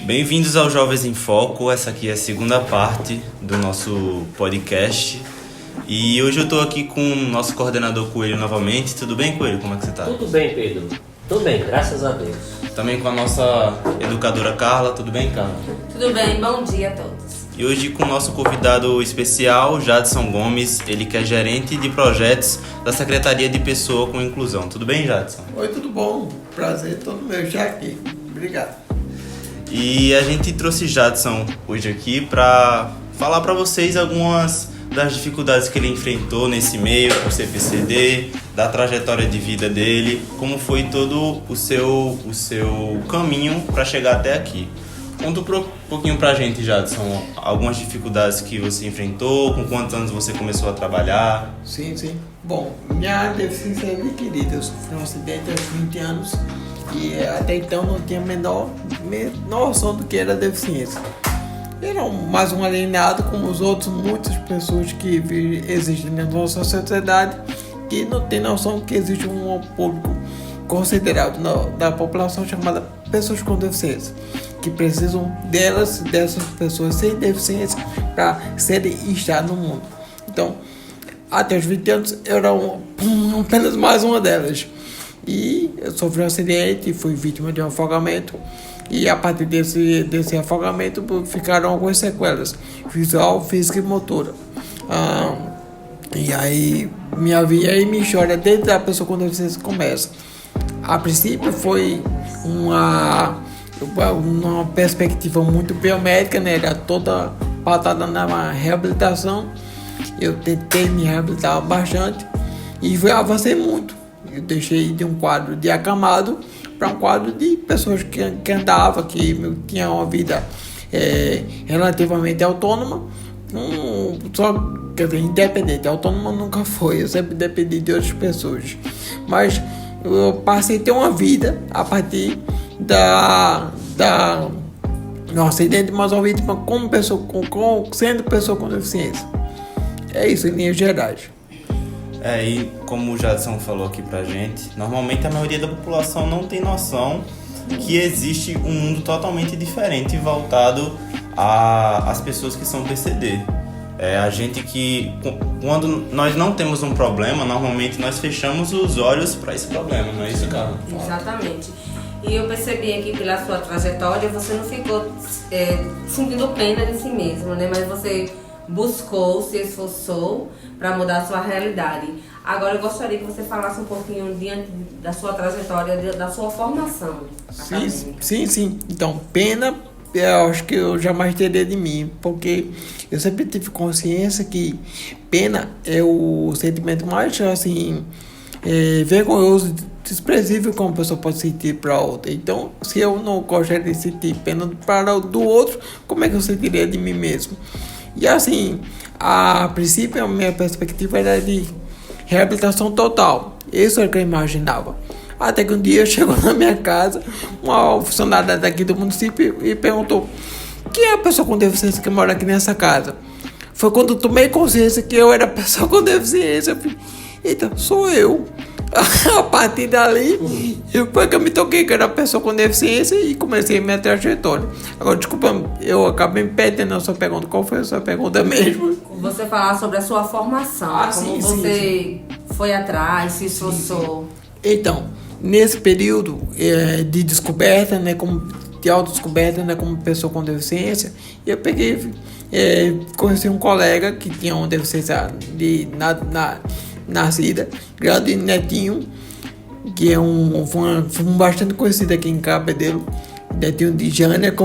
Bem-vindos ao Jovens em Foco, essa aqui é a segunda parte do nosso podcast. E hoje eu estou aqui com o nosso coordenador Coelho novamente. Tudo bem, Coelho? Como é que você está? Tudo bem, Pedro. Tudo bem, graças a Deus. Também com a nossa educadora Carla. Tudo bem, Carla? Tudo bem, bom dia a todos. E hoje com o nosso convidado especial, Jadson Gomes, ele que é gerente de projetos da Secretaria de Pessoa com Inclusão. Tudo bem, Jadson? Oi, tudo bom? Prazer todo meu estar aqui. Obrigado. E a gente trouxe Jadson hoje aqui para falar para vocês algumas das dificuldades que ele enfrentou nesse meio, por CPCD, da trajetória de vida dele, como foi todo o seu caminho para chegar até aqui. Conta um pouquinho pra gente, Jadson, algumas dificuldades que você enfrentou, com quantos anos você começou a trabalhar? Sim. Bom, minha deficiência é adquirida. Eu sofri um acidente aos 20 anos e até então não tinha a menor noção do que era deficiência. Era mais um alienado como os outros, muitas pessoas que existem na nossa sociedade que não tem noção que existe um público considerado da população chamada pessoas com deficiência, que precisam dessas pessoas sem deficiência para serem e estar no mundo. Então, até os 20 anos eu era apenas mais uma delas. E eu sofri um acidente e fui vítima de um afogamento. E a partir desse afogamento ficaram algumas sequelas visual, física e motora. E aí minha história desde a pessoa com deficiência começa. A princípio foi uma perspectiva muito biomédica, né? Era toda pautada na reabilitação. Eu tentei me reabilitar bastante e avancei muito. Eu deixei de um quadro de acamado para um quadro de pessoas que andavam, que tinham uma vida relativamente autônoma, quer dizer, independente. Autônoma nunca foi, eu sempre dependi de outras pessoas. Mas eu passei a ter uma vida a partir no acidente, mas uma vida como pessoa, sendo pessoa com deficiência. É isso, em linhas gerais. E como o Jadson falou aqui pra gente, normalmente a maioria da população não tem noção que existe um mundo totalmente diferente voltado às pessoas que são PCD. A gente que, quando nós não temos um problema, normalmente nós fechamos os olhos para esse problema, não é isso, Carla? Exatamente. E eu percebi aqui pela sua trajetória, você não ficou sentindo pena de si mesmo, né? Mas você buscou, se esforçou para mudar a sua realidade. Agora eu gostaria que você falasse um pouquinho diante da sua trajetória, da sua formação acadêmica. Sim. Então, pena, eu acho que eu jamais teria de mim, porque eu sempre tive consciência que pena é o sentimento mais, assim, vergonhoso, desprezível que uma pessoa pode sentir para outra. Então, se eu não gostaria de sentir pena do outro, como é que eu sentiria de mim mesmo? E assim, a princípio a minha perspectiva era de reabilitação total. Isso é o que eu imaginava. Até que um dia chegou na minha casa uma funcionária daqui do município e perguntou: quem é a pessoa com deficiência que mora aqui nessa casa? Foi quando eu tomei consciência que eu era pessoa com deficiência. Eu falei: eita, sou eu. A partir dali, foi que eu me toquei que era pessoa com deficiência e comecei a minha trajetória. Agora, desculpa, eu acabei me perdendo a sua pergunta. Qual foi a sua pergunta mesmo? Você falar sobre a sua formação, como você foi atrás, se esforçou. Então, nesse período de descoberta, né, de autodescoberta, né, como pessoa com deficiência, eu peguei, conheci um colega que tinha uma deficiência nascida, grande Netinho, que é foi bastante conhecido aqui em Cabedelo, Netinho de Jânia,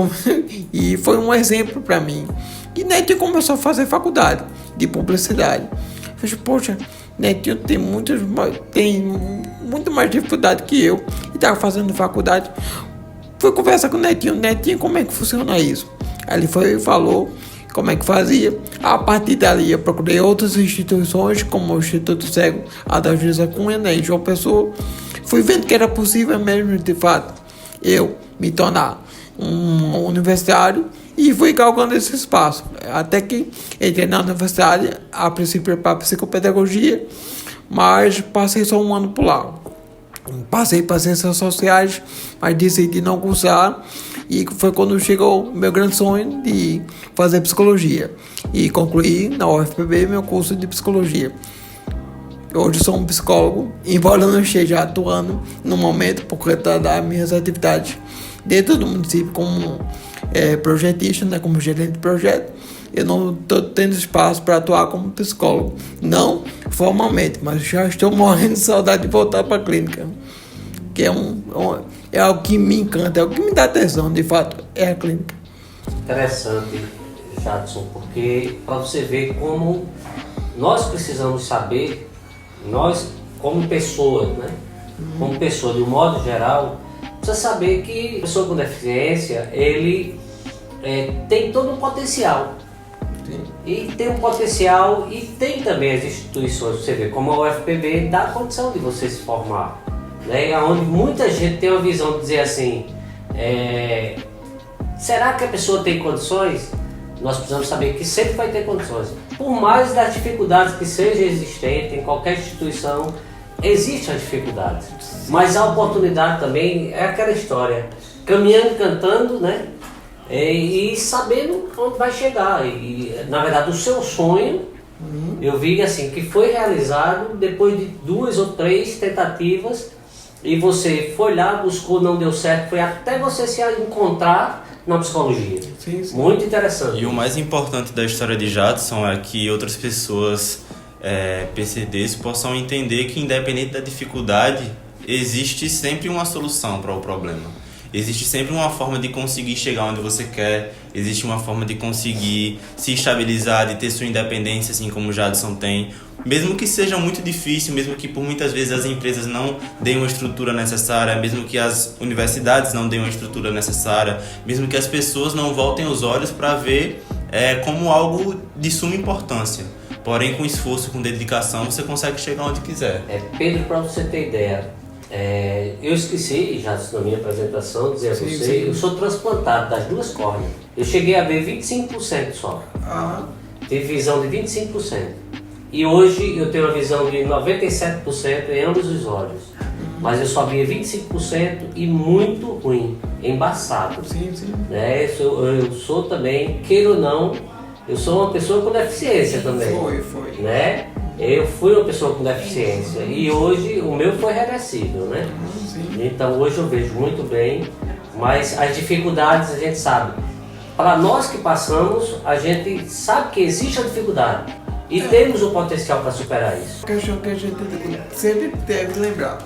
e foi um exemplo para mim. E Netinho começou a fazer faculdade de publicidade. Eu falei: poxa, Netinho tem muito mais dificuldade que eu e estava fazendo faculdade. Fui conversar com o Netinho, como é que funciona isso? Aí ele foi e falou como é que fazia. A partir dali eu procurei outras instituições, como o Instituto Cego Adalgisa Cunha, né, em João Pessoa. Fui vendo que era possível mesmo, de fato, eu me tornar um universitário e fui galgando esse espaço. Até que entrei na universidade, a princípio para psicopedagogia, mas passei só um ano por lá. Passei para ciências sociais, mas decidi não cursar E foi quando chegou o meu grande sonho de fazer psicologia. E concluí na UFPB meu curso de psicologia. Hoje sou um psicólogo, embora eu não esteja atuando no momento por conta das minhas atividades dentro do município como projetista, né, como gerente de projeto. Eu não estou tendo espaço para atuar como psicólogo, não formalmente, mas já estou morrendo de saudade de voltar para a clínica, que é algo que me encanta, é algo que me dá atenção, de fato, é a clínica. Interessante, Jadson, porque para você ver como nós precisamos saber, nós como pessoas, né? Como pessoa de um modo geral, precisa saber que a pessoa com deficiência, ele tem todo um potencial. Sim. E tem um potencial e tem também as instituições, você vê, como a UFPB dá a condição de você se formar, né? Onde muita gente tem uma visão de dizer assim, será que a pessoa tem condições? Nós precisamos saber que sempre vai ter condições. Por mais das dificuldades que sejam existentes em qualquer instituição, existe a dificuldade. Mas a oportunidade também é aquela história, caminhando, cantando, né? E sabendo onde vai chegar. E na verdade o seu sonho, eu vi assim, que foi realizado depois de 2 ou 3 tentativas, e você foi lá, buscou, não deu certo, foi até você se encontrar na psicologia. Sim, sim. Muito interessante. E o mais importante da história de Jadson é que outras pessoas PCDs possam entender que, independente da dificuldade, existe sempre uma solução para o problema. Existe sempre uma forma de conseguir chegar onde você quer, existe uma forma de conseguir se estabilizar, de ter sua independência, assim como o Jadson tem. Mesmo que seja muito difícil, mesmo que por muitas vezes as empresas não deem uma estrutura necessária, mesmo que as universidades não deem uma estrutura necessária, mesmo que as pessoas não voltem os olhos para ver como algo de suma importância. Porém, com esforço, com dedicação, você consegue chegar onde quiser. Pedro, para você ter ideia, eu esqueci, já na minha apresentação, dizer a você, eu sou transplantado das 2 córneas. Eu cheguei a ver 25% só. Tive visão de 25%. E hoje eu tenho uma visão de 97% em ambos os olhos. Mas eu só via 25% e muito ruim, embaçado. Sim, sim. Eu sou também, queira ou não, eu sou uma pessoa com deficiência também. Foi. Né? Eu fui uma pessoa com deficiência e hoje o meu foi reversível, né? Sim. Então hoje eu vejo muito bem, mas as dificuldades a gente sabe. Para nós que passamos, a gente sabe que existe a dificuldade e temos o potencial para superar isso. A questão que a gente sempre deve lembrar.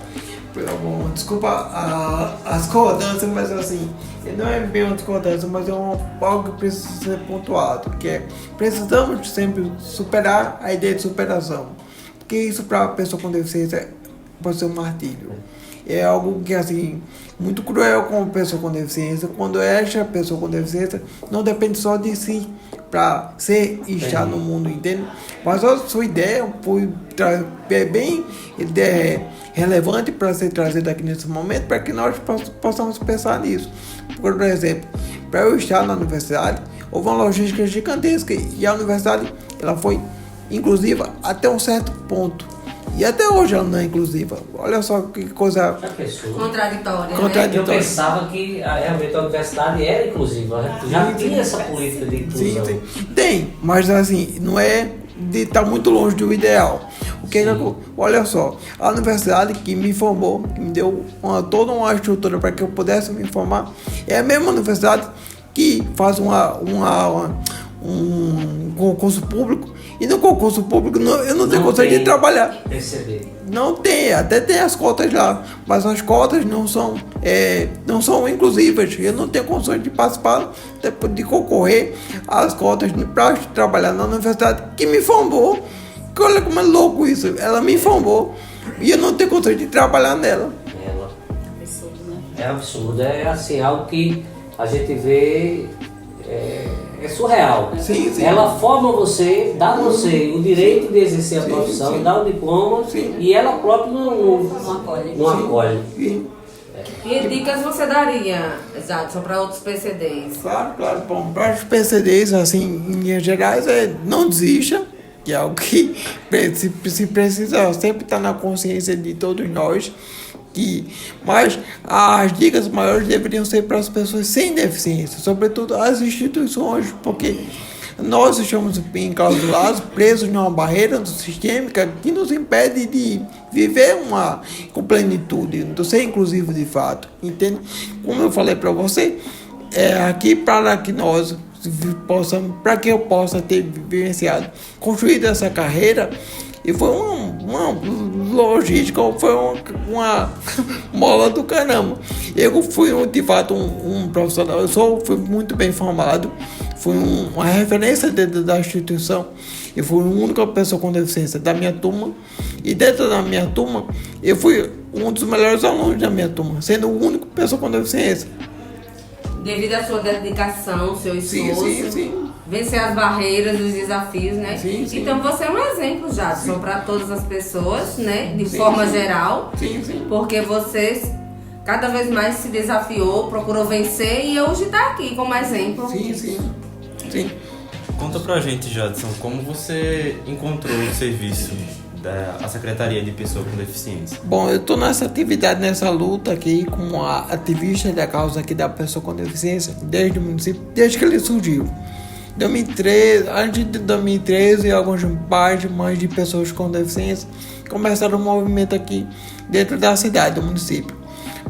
Desculpa as discordâncias, mas assim, não é bem uma discordância, mas é algo que precisa ser pontuado, que é, precisamos sempre superar a ideia de superação, porque isso para a pessoa com deficiência pode ser um martírio. É algo que assim, muito cruel com a pessoa com deficiência, quando esta pessoa com deficiência não depende só de si para ser e estar no mundo, entende? Mas a sua ideia foi bem relevante para ser trazida aqui nesse momento, para que nós possamos pensar nisso. Por exemplo, para eu estar na universidade, houve uma logística gigantesca e a universidade ela foi inclusiva até um certo ponto. E até hoje ela não é inclusiva. Olha só que coisa contraditória. Eu pensava que realmente a universidade era inclusiva. Já tinha essa política de inclusão. Sim. Tem, mas assim, não é de estar muito longe do ideal. Olha só, a universidade que me formou, que me deu toda uma estrutura para que eu pudesse me formar, é a mesma universidade que faz um concurso público. E no concurso público eu não tenho condição de trabalhar. Não tem, até tem as cotas lá, mas as cotas não são inclusivas. Eu não tenho condições de participar, de concorrer às cotas para trabalhar na universidade que me formou. Olha como é louco isso. Ela me formou e eu não tenho condições de trabalhar nela. É absurdo, é assim, algo que a gente vê. É surreal. Sim. Ela forma você, dá você o direito de exercer a profissão, dá o diploma e ela própria não acolhe. E dicas você daria, Jadson, para outros PCDs? Claro. Bom, para os PCDs, assim, em linhas gerais, não desista, que é algo que se precisa sempre estar na consciência de todos nós. Mas as dicas maiores deveriam ser para as pessoas sem deficiência, sobretudo as instituições, porque nós estamos enclausurados, presos numa barreira sistêmica que nos impede de viver com plenitude, de ser inclusivo de fato, entende? Como eu falei para você, aqui para que nós para que eu possa ter vivenciado, construído essa carreira, e foi uma logística, foi uma mola do caramba. Eu fui de fato um profissional, fui muito bem formado, fui uma referência dentro da instituição, eu fui a única pessoa com deficiência da minha turma, e dentro da minha turma, eu fui um dos melhores alunos da minha turma, sendo o único pessoa com deficiência. Devido à sua dedicação, seu esforço, sim. vencer as barreiras, os desafios, né? Sim. Então você é um exemplo, Jadson, para todas as pessoas, né? De forma geral. Sim. Porque você cada vez mais se desafiou, procurou vencer e hoje está aqui como exemplo. Sim. Conta pra gente, Jadson, como você encontrou o serviço da Secretaria de Pessoa com Deficiência? Bom, eu estou nessa atividade, nessa luta aqui como ativista da causa aqui da pessoa com deficiência desde o município, desde que ele surgiu. 2013, antes de 2013, alguns pais e mães de pessoas com deficiência começaram um movimento aqui dentro da cidade, do município,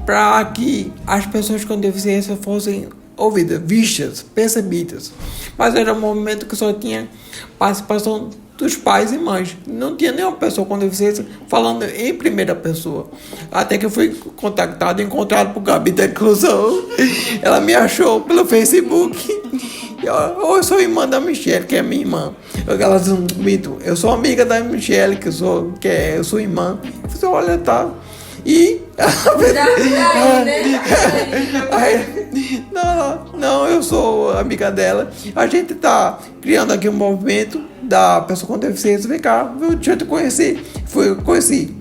para que as pessoas com deficiência fossem ouvidas, vistas, percebidas. Mas era um movimento que só tinha participação dos pais e mães. Não tinha nenhuma pessoa com deficiência falando em primeira pessoa. Até que eu fui encontrado por Gabi da Inclusão. Ela me achou pelo Facebook. Eu sou irmã da Michelle, que é minha irmã. Ela disse, Mito, eu sou amiga da Michelle, eu sou irmã. Eu disse, olha, tá. E... Não, eu sou amiga dela. A gente tá criando aqui um movimento da pessoa com deficiência. Vem cá, deixa eu te conhecer. Conheci.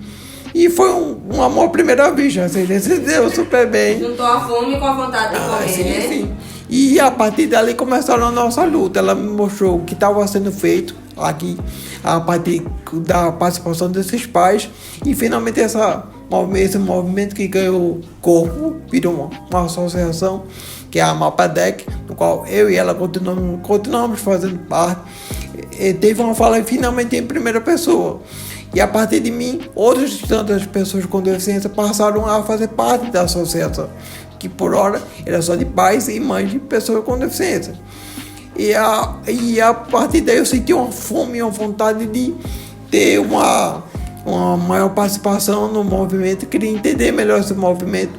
E foi um amor à primeira vista. Assim, se deu super bem. Juntou a fome com a vontade de comer, né? Sim. E a partir dali começaram a nossa luta. Ela me mostrou o que estava sendo feito aqui, a partir da participação desses pais. E finalmente esse movimento que ganhou corpo, virou uma associação, que é a MAPADEC, no qual eu e ela continuamos fazendo parte. E teve uma fala finalmente em primeira pessoa. E a partir de mim, outras tantas pessoas com deficiência passaram a fazer parte da associação, que por hora era só de pais e mães de pessoas com deficiência. E a partir daí eu senti uma fome e uma vontade de ter uma maior participação no movimento, queria entender melhor esse movimento,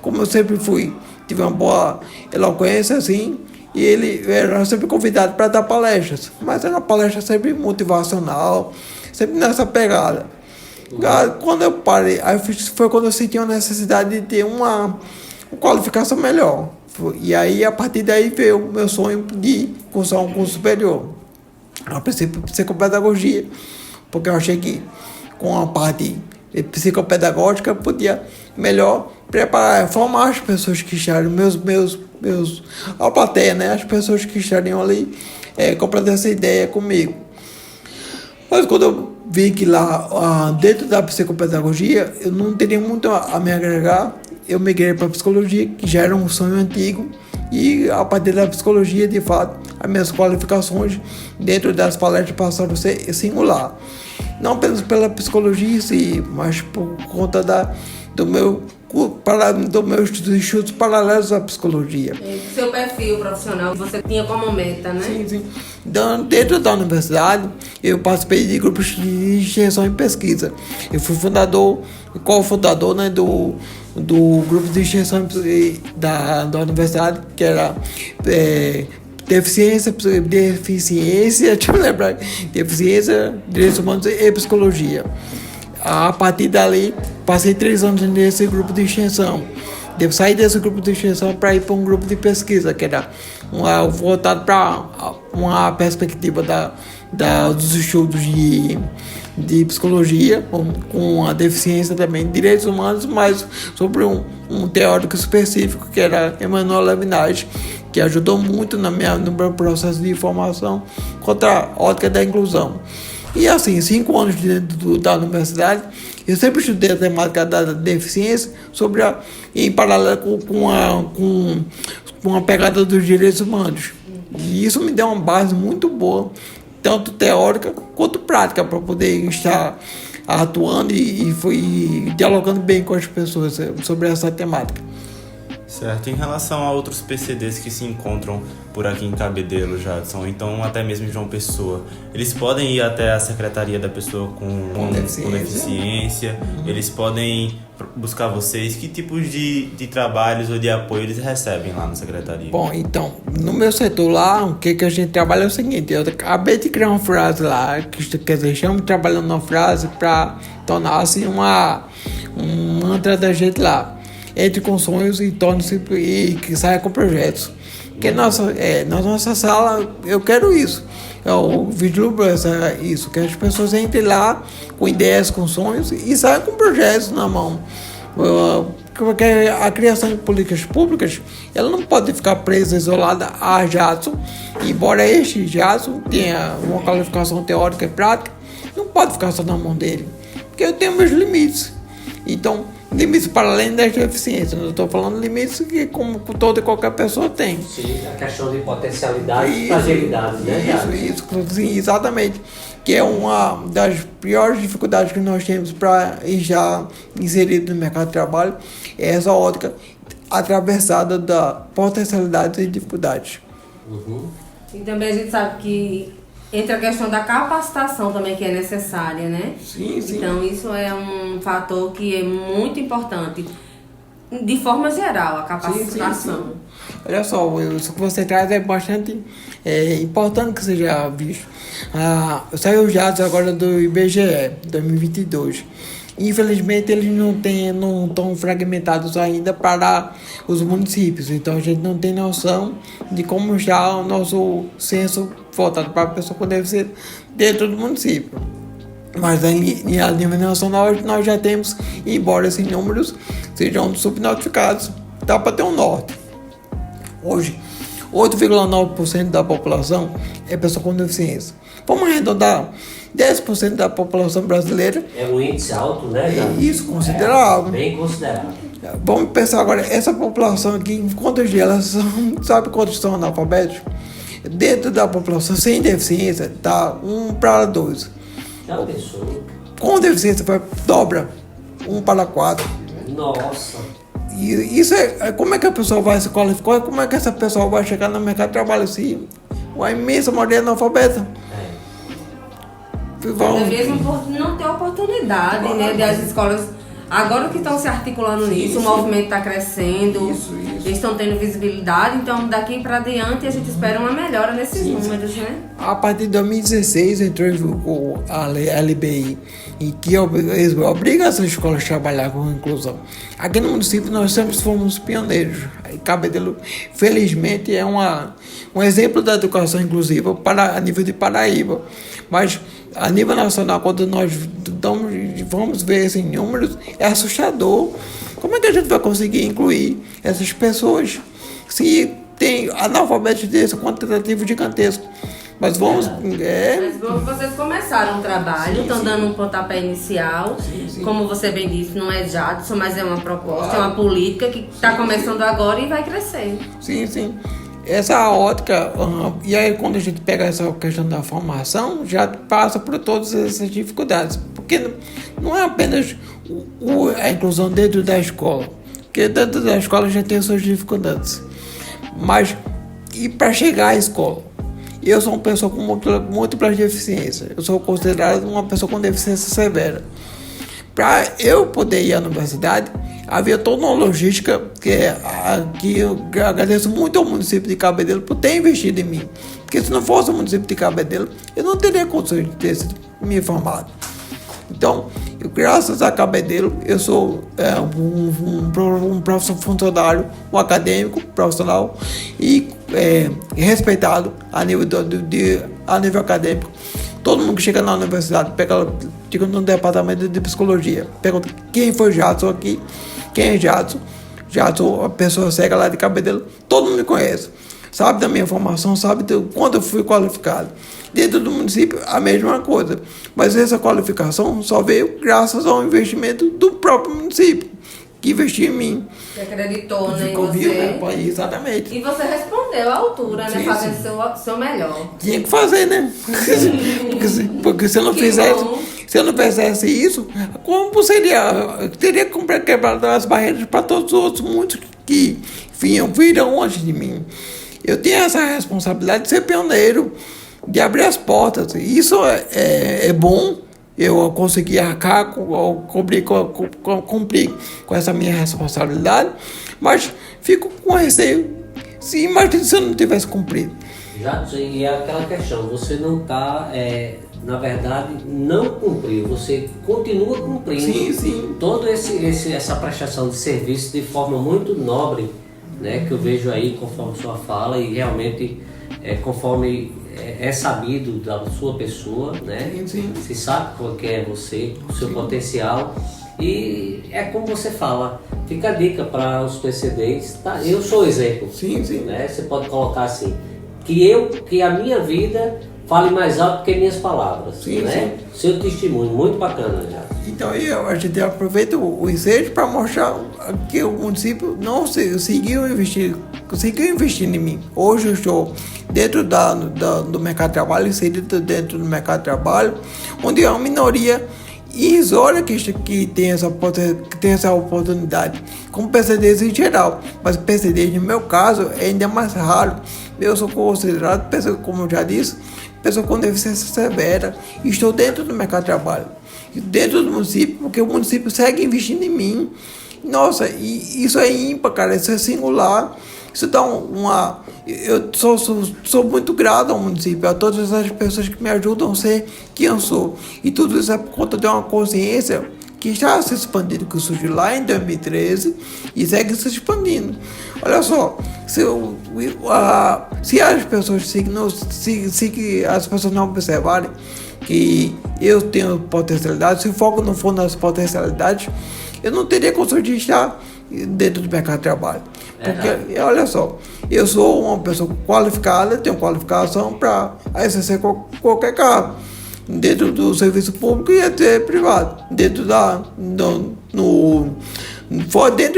como eu sempre fui. Tive uma boa eloquência, assim, e ele era sempre convidado para dar palestras, mas era uma palestra sempre motivacional, sempre nessa pegada. Quando eu parei, foi quando eu senti a necessidade de ter uma qualificação melhor. E aí, a partir daí, veio o meu sonho de cursar um curso superior. A princípio, psicopedagogia, porque eu achei que com a parte psicopedagógica eu podia melhor formar as pessoas que estariam, a plateia, né? As pessoas que estariam ali comprando essa ideia comigo. Mas quando eu vi que lá dentro da psicopedagogia eu não teria muito a me agregar, eu migrei para a psicologia, que já era um sonho antigo, e a partir da psicologia, de fato, as minhas qualificações dentro das palestras passaram a ser singular. Não apenas pela psicologia em si, mas por conta do meu estudos paralelos à psicologia. Seu perfil profissional, você tinha como meta, né? Sim. Dentro da universidade, eu participei de grupos de extensão e pesquisa. Eu fui cofundador, né, do grupo de extensão da universidade, que era deficiência, deixa eu lembrar, deficiência, direitos humanos e psicologia. A partir dali, passei 3 anos nesse grupo de extensão. Devo sair desse grupo de extensão para ir para um grupo de pesquisa, que era voltado para uma perspectiva dos estudos de psicologia, com a deficiência também de direitos humanos, mas sobre um teórico específico, que era Emmanuel Levinas, que ajudou muito no meu processo de formação contra a ótica da inclusão. E assim, 5 anos dentro da universidade, Eu sempre estudei a temática da deficiência em paralelo com a pegada dos direitos humanos. E isso me deu uma base muito boa, tanto teórica quanto prática, para poder estar atuando e dialogando bem com as pessoas sobre essa temática. Certo. Em relação a outros PCDs que se encontram por aqui em Cabedelo, Jadson, então até mesmo em João Pessoa, eles podem ir até a Secretaria da Pessoa com deficiência, eles podem buscar vocês, que tipos de trabalhos ou de apoio eles recebem lá na Secretaria? Bom, então, no meu setor lá, o que a gente trabalha é o seguinte: eu acabei de criar uma frase lá, quer dizer, estamos trabalhando uma frase para tornar-se um mantra da gente lá. Entre com sonhos e torne-se e que saia com projetos. Porque na nossa sala eu quero isso. Eu vislumbro isso, que as pessoas entrem lá com ideias, com sonhos e saiam com projetos na mão. Porque a criação de políticas públicas, ela não pode ficar presa, isolada a Jadson. Embora este Jadson tenha uma qualificação teórica e prática, não pode ficar só na mão dele. Porque eu tenho meus limites. Então, limites para além das deficiências. Eu estou falando limites que como toda e qualquer pessoa tem. Sim, a questão de potencialidade e fragilidade, né? Isso, sim, exatamente. Que é uma das piores dificuldades que nós temos para já inserido no mercado de trabalho, é essa ótica atravessada da potencialidade e dificuldades. Uhum. E também a gente sabe que entra a questão da capacitação também, que é necessária, né? Sim. Então isso é um fator que é muito importante, de forma geral, a capacitação. Sim. Olha só, isso que você traz é bastante importante que seja visto. Saiu os dados agora do IBGE 2022. Infelizmente eles não estão fragmentados ainda para os municípios, então a gente não tem noção de como está o nosso censo voltado para a pessoa com deficiência dentro do município. Mas a nível nacional nós já temos, embora esses números sejam subnotificados, dá para ter um norte. Hoje, 8,9% da população é pessoa com deficiência. Vamos arredondar, 10% da população brasileira. É um índice alto, né? Isso, considerável. Bem considerável. Vamos pensar agora, essa população aqui, quantos dias elas sabe quantos são analfabetos? Dentro da população sem deficiência, está 1 para 2. Já pensou? Com deficiência, dobra 1 para 4. Nossa. E isso como é que a pessoa vai se qualificar? Como é que essa pessoa vai chegar no mercado de trabalho se a imensa maioria é analfabeta? Até mesmo por não ter oportunidade, né, das escolas. Agora que estão se articulando nisso, o movimento está crescendo, eles estão tendo visibilidade, então daqui para diante a gente espera uma melhora nesses números, né? A partir de 2016 entrou a LBI, em que obriga essas escolas a trabalhar com inclusão. Aqui no município nós sempre fomos pioneiros. Cabedelo, felizmente, é um exemplo da educação inclusiva a nível de Paraíba. Mas a nível nacional, quando nós vamos ver esses números, é assustador. Como é que a gente vai conseguir incluir essas pessoas se tem analfabetos desse quantitativo gigantesco? Mas vamos... Mas vocês começaram um trabalho, estão dando um pontapé inicial. Como você bem disse, não é Jadson, mas é uma proposta, é uma política que está começando agora e vai crescer. Sim. Essa ótica, e aí quando a gente pega essa questão da formação, já passa por todas essas dificuldades. Porque não é apenas a inclusão dentro da escola, porque dentro da escola já tem suas dificuldades. Mas, e para chegar à escola? Eu sou uma pessoa com múltiplas deficiências. Eu sou considerado uma pessoa com deficiência severa. Para eu poder ir à universidade, havia toda uma logística que eu agradeço muito ao município de Cabedelo por ter investido em mim. Porque se não fosse o município de Cabedelo, eu não teria condições de ter me formado. Então, graças a Cabedelo, eu sou um professor funcionário, um acadêmico profissional e respeitado a nível acadêmico. Todo mundo que chega na universidade, chega no departamento de psicologia, pergunta quem foi Jadson aqui, quem é Jadson. Jadson, a pessoa cega lá de Cabedelo, todo mundo me conhece. sabe da minha formação, sabe do quanto eu fui qualificado. Dentro do município, a mesma coisa. Mas essa qualificação só veio graças ao investimento do próprio município, que investiu em mim. Você acreditou, né, em Conviu, né? você. Exatamente. E você respondeu à altura, né? Sim, Fazendo sim. seu melhor. Tinha que fazer, né? Porque se eu não Que fizesse, bom. se eu não fizesse isso, como seria? Teria quebrado as barreiras para todos os outros, muitos que viram antes de mim. Eu tinha essa responsabilidade de ser pioneiro, de abrir as portas. Isso é bom. Eu consegui arcar, cumprir com essa minha responsabilidade, mas fico com receio. Imagina se eu não tivesse cumprido. E é aquela questão, você não está, na verdade, não cumpriu, você continua cumprindo Sim. toda essa prestação de serviço de forma muito nobre, né, que eu vejo aí conforme sua fala e realmente conforme é sabido da sua pessoa, né? Sim. Se sabe qual que é você, o seu potencial. E é como você fala, fica a dica para os PCDs, tá? Eu sou exemplo. Sim. Né? Você pode colocar assim, que a minha vida fale mais alto que minhas palavras. Sim. Seu testemunho, muito bacana já. Então a gente aproveita o ensejo para mostrar que o município não conseguiu investir em mim. Hoje eu estou dentro do mercado de trabalho, inserido dentro do mercado de trabalho, onde é uma minoria irrisória que tem essa oportunidade, como PCDs em geral, mas PCDs no meu caso é ainda mais raro. Eu sou considerado, como eu já disse, pessoa com deficiência severa, e estou dentro do mercado de trabalho, dentro do município, porque o município segue investindo em mim. Nossa, e isso é ímpar, cara, isso é singular. Isso dá eu sou muito grato ao município, a todas as pessoas que me ajudam a ser quem eu sou. E tudo isso é por conta de uma consciência que está se expandindo, que surgiu lá em 2013 e segue se expandindo. Olha só, se as pessoas as pessoas não observarem que eu tenho potencialidade, se o foco não for nas potencialidades, eu não teria condições de estar dentro do mercado de trabalho. Porque, olha só, eu sou uma pessoa qualificada, tenho qualificação para exercer qualquer cargo, dentro do serviço público e até privado, dentro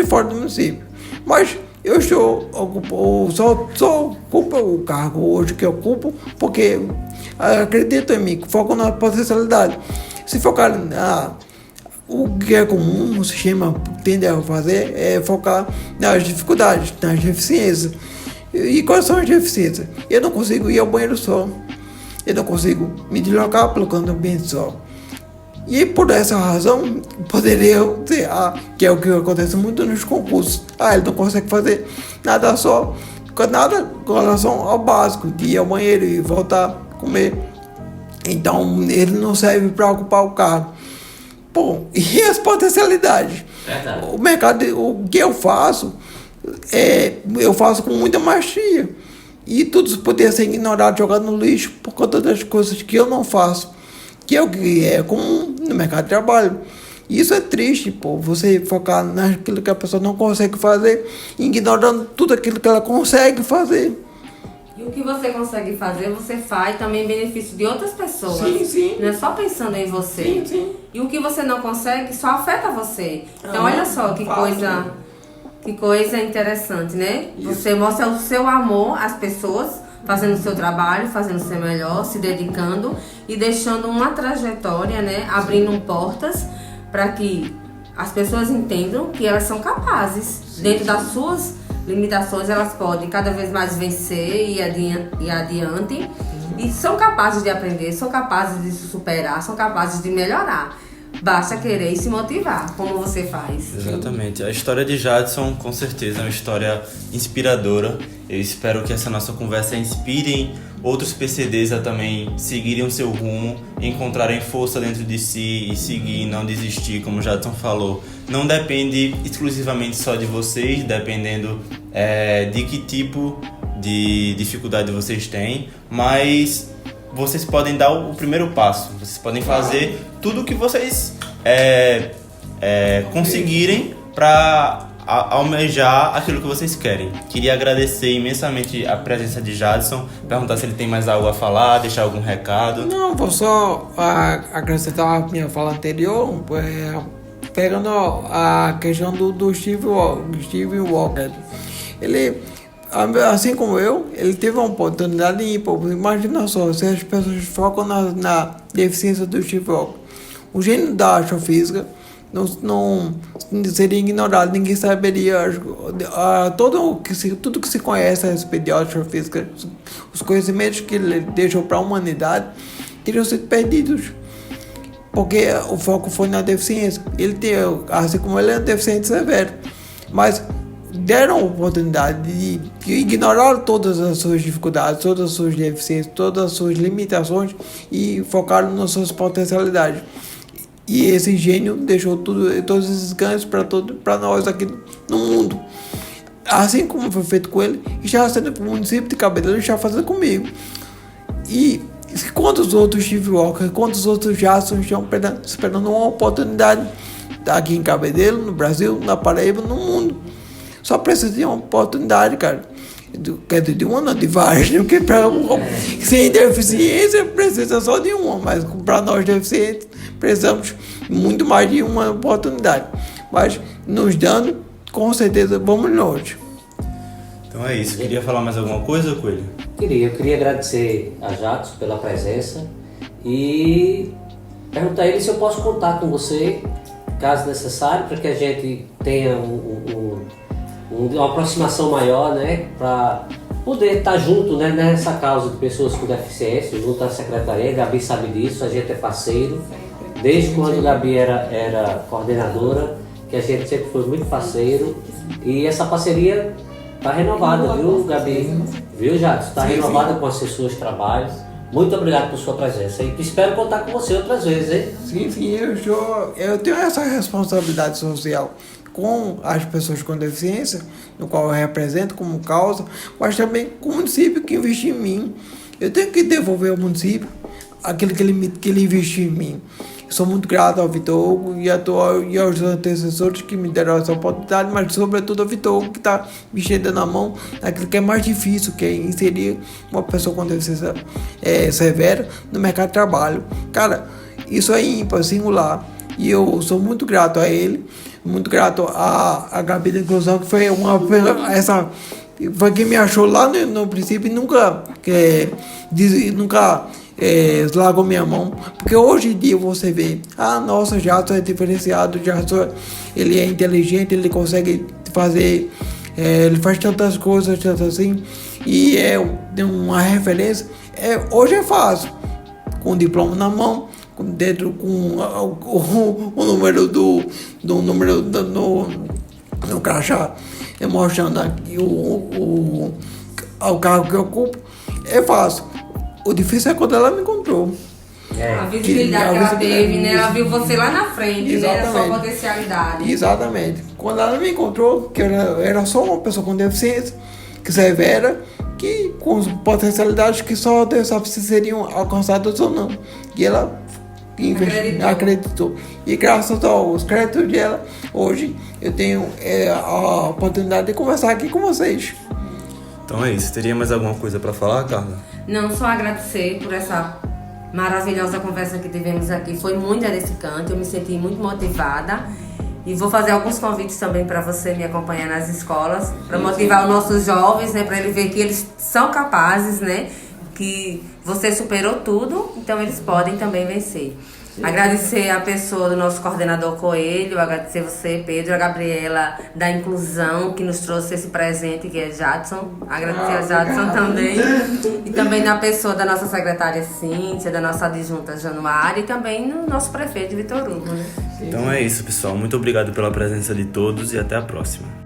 e fora do município. Mas eu só ocupo o cargo hoje que eu ocupo porque acredito em mim, foco na potencialidade. Se focar o que é comum, o sistema tende a fazer é focar nas dificuldades, nas deficiências. E quais são as deficiências? Eu não consigo ir ao banheiro só. Eu não consigo me deslocar pelo canto ambiente só. E por essa razão, poderia dizer, que é o que acontece muito nos concursos. Ele não consegue fazer nada só, nada com relação ao básico, de ir ao banheiro e voltar a comer. Então, ele não serve para ocupar o cargo. Bom, e as potencialidades? Verdade. O mercado, o que eu faço com muita maestria. E tudo poderia ser ignorado, jogado no lixo por conta das coisas que eu não faço, que é o que é comum no mercado de trabalho. E isso é triste, você focar naquilo que a pessoa não consegue fazer, ignorando tudo aquilo que ela consegue fazer. E o que você consegue fazer, você faz também em benefício de outras pessoas. Sim. Não é só pensando em você. Sim. E o que você não consegue só afeta você. Então, olha só que fato. coisa interessante, né? Você mostra o seu amor às pessoas, fazendo o seu trabalho, fazendo o seu melhor, se dedicando e deixando uma trajetória, né? Abrindo portas para que as pessoas entendam que elas são capazes, dentro das suas limitações, elas podem cada vez mais vencer e ir adiante. E são capazes de aprender, são capazes de se superar, são capazes de melhorar. Basta querer e se motivar, como você faz. Exatamente. A história de Jadson, com certeza, é uma história inspiradora. Eu espero que essa nossa conversa inspire outros PCDs a também seguirem o seu rumo, encontrarem força dentro de si e seguir, não desistir, como o Jadson falou. Não depende exclusivamente só de vocês, dependendo de que tipo de dificuldade vocês têm, mas vocês podem dar o primeiro passo, vocês podem fazer tudo o que vocês conseguirem para almejar aquilo que vocês querem. Queria agradecer imensamente a presença de Jadson, perguntar se ele tem mais algo a falar, deixar algum recado. Não, vou só acrescentar a minha fala anterior, pegando a questão do Steve Walker. Ele, assim como eu, ele teve uma oportunidade ímpar. Imagina só, se as pessoas focam na deficiência do Steve Walker. O gênio da astrofísica não seria ignorado, ninguém saberia tudo que se conhece a respeito de astrofísica, os conhecimentos que ele deixou para a humanidade teriam sido perdidos, porque o foco foi na deficiência. Ele tem, assim como ele é um deficiente severo, mas deram a oportunidade de ignorar todas as suas dificuldades, todas as suas deficiências, todas as suas limitações e focaram nas suas potencialidades. E esse gênio deixou todos esses ganhos para nós aqui no mundo. Assim como foi feito com ele, está sendo o município de Cabedelo, está fazendo comigo. E quantos outros Steve Walker, quantos outros Jadson estão esperando uma oportunidade aqui em Cabedelo, no Brasil, na Paraíba, no mundo. Só precisa de uma oportunidade, cara. Quer dizer, de uma não, de várias, porque sem deficiência precisa só de uma, mas para nós deficientes precisamos muito mais de uma oportunidade. Mas nos dando, com certeza vamos longe. Então é isso. Queria falar mais alguma coisa, Coelho? Eu queria agradecer a Jadson pela presença e perguntar a ele se eu posso contar com você, caso necessário, para que a gente tenha uma aproximação maior, né, para poder estar junto, né, nessa causa de pessoas com deficiência, junto à secretaria. Gabi sabe disso, a gente é parceiro. Desde quando a Gabi era coordenadora, que a gente sempre foi muito parceiro. E essa parceria está renovada, viu, Gabi? Viu, Jadson? Está renovada com as suas trabalhos. Muito obrigado por sua presença e espero contar com você outras vezes, hein? Sim, eu tenho essa responsabilidade social com as pessoas com deficiência, no qual eu represento como causa, mas também com o município que investiu em mim. Eu tenho que devolver ao município aquilo que ele investiu em mim. Eu sou muito grato ao Vitor Hugo e aos antecessores que me deram essa oportunidade, mas sobretudo ao Vitor Hugo, que está me estendendo a mão naquilo que é mais difícil, que é inserir uma pessoa com deficiência severa no mercado de trabalho. Cara, isso é ímpar, singular, e eu sou muito grato a ele, muito grato a Gabi da Inclusão, que foi foi quem me achou lá no princípio e nunca largou minha mão, porque hoje em dia você vê, nossa, Jadson é diferenciado, Jadson ele é inteligente, ele consegue fazer, ele faz tantas coisas, tanto assim, e é uma referência. Hoje é fácil, com o diploma na mão, dentro com o número no crachá, mostrando aqui o cargo que eu ocupo, é fácil. O difícil é quando ela me encontrou. A visibilidade que ela teve, né? Ela viu você lá na frente, né? A sua potencialidade. Exatamente. Quando ela me encontrou, que eu era só uma pessoa com deficiência, que severa, que com potencialidades que só seriam alcançadas ou não. E ela acreditou. E graças aos créditos dela, hoje eu tenho a oportunidade de conversar aqui com vocês. Então é isso. Teria mais alguma coisa para falar, Carla? Não, só agradecer por essa maravilhosa conversa que tivemos aqui. Foi muito edificante, eu me senti muito motivada. E vou fazer alguns convites também para você me acompanhar nas escolas, para motivar os nossos jovens, né, para eles ver que eles são capazes, né, que você superou tudo, então eles podem também vencer. Agradecer a pessoa do nosso coordenador Coelho, agradecer você, Pedro, a Gabriela da Inclusão, que nos trouxe esse presente, que é Jadson. Agradecer a Jadson também. E também na pessoa da nossa secretária Cíntia, da nossa adjunta Januária e também no nosso prefeito Vitor Hugo. Né? Então é isso, pessoal. Muito obrigado pela presença de todos e até a próxima.